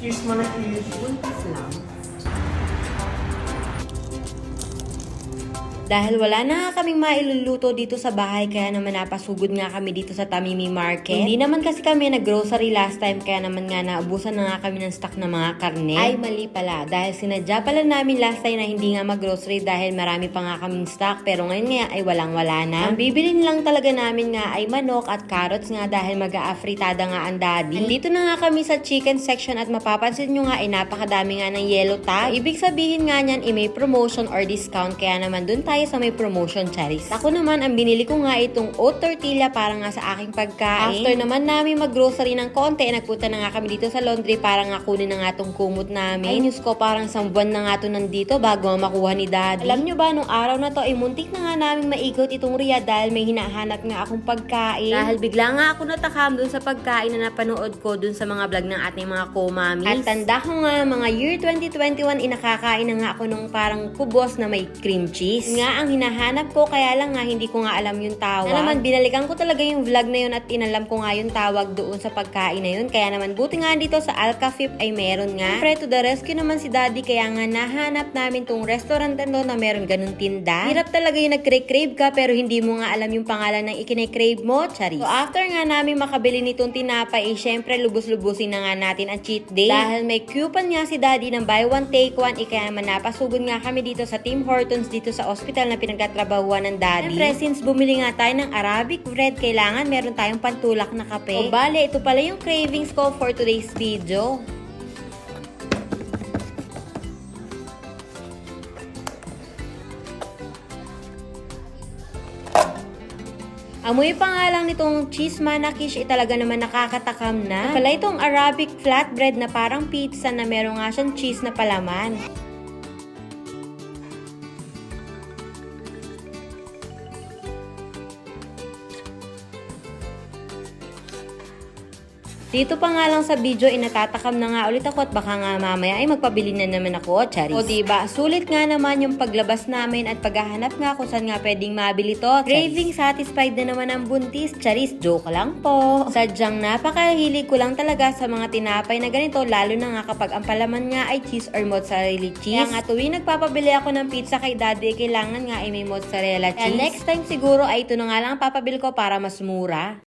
Kiss mo na kiss. Buntis lang. Dahil wala na nga kaming mailuluto dito sa bahay, kaya naman napasugod nga kami dito sa Tamimi Market. Hindi naman kasi kami nag-grocery last time, kaya naman nga naubusan na nga kami ng stock ng mga karne. Ay, mali pala. Dahil sinadya pala namin last time na hindi nga mag-grocery dahil marami pa nga kaming stock, pero ngayon nga ay walang-wala na. Ang bibilin lang talaga namin nga ay manok at carrots nga dahil mag-aafritada nga ang daddy. Nandito na nga kami sa chicken section at mapapansin nyo nga ay napakadami nga ng yellow tag. Ibig sabihin nga niyan may promotion or discount, kaya naman dun tayo sa may promotion, charis. Ako naman, ang binili ko nga itong oat tortilla para nga sa aking pagkain. After naman namin mag-grocery ng konti, nagpunta na nga kami dito sa laundry para nga kunin na nga tong kumot namin. Ay, news ko, parang isang buwan na nga to nandito bago makuha ni daddy. Alam nyo ba, nung araw na to, ay muntik na nga namin maikot itong Riyadh dahil may hinahanap nga akong pagkain. Dahil bigla nga ako natakam dun sa pagkain na napanood ko dun sa mga vlog ng ating mga co-mommies. At tanda ko nga, mga year 2021, inakakain na nga ako nung parang kubos na may cream cheese. Nga ang hinahanap ko, kaya lang nga hindi ko nga alam yung tawag. Na naman, binalikan ko talaga yung vlog na yun at inalam ko nga yung tawag doon sa pagkain na yun. Kaya naman, buti nga dito sa Al-Kafif ay meron nga. Siyempre, to the rescue naman si daddy, kaya nga nahanap namin tong restaurant na doon na meron ganun tinda. Hirap talaga yung nag-crave ka pero hindi mo nga alam yung pangalan ng ikinay-crave mo, charis. So after nga namin makabili nitong tinapay, syempre lubos-lubusin na nga natin ang cheat day. Dahil may coupon nga si daddy ng buy one take one, kaya naman napasugod nga kami dito sa Tim Hortons dito sa hospital na pinagkatrabahuan ng daddy. Siyempre, since bumili nga tayo ng Arabic bread, kailangan meron tayong pantulak na kape. O bale, ito pala yung cravings ko for today's video. Amoy pa nga lang nitong cheese manakish, talaga naman nakakatakam na. Pala itong Arabic flatbread na parang pizza na meron nga siyang cheese na palaman. Dito pa nga lang sa video, natatakam na nga ulit ako at baka nga mamaya ay magpabili na naman ako, charis. O diba, sulit nga naman yung paglabas namin at paghahanap nga kung saan nga pwedeng mabili to. Craving satisfied na naman ang buntis, charis. Joke lang po. Sadyang napakahilig ko lang talaga sa mga tinapay na ganito, lalo na nga kapag ang palaman nga ay cheese or mozzarella cheese. Kaya nga tuwing nagpapabili ako ng pizza kay daddy, kailangan nga ay may mozzarella cheese. And next time siguro ay ito na nga lang papabili ko para mas mura.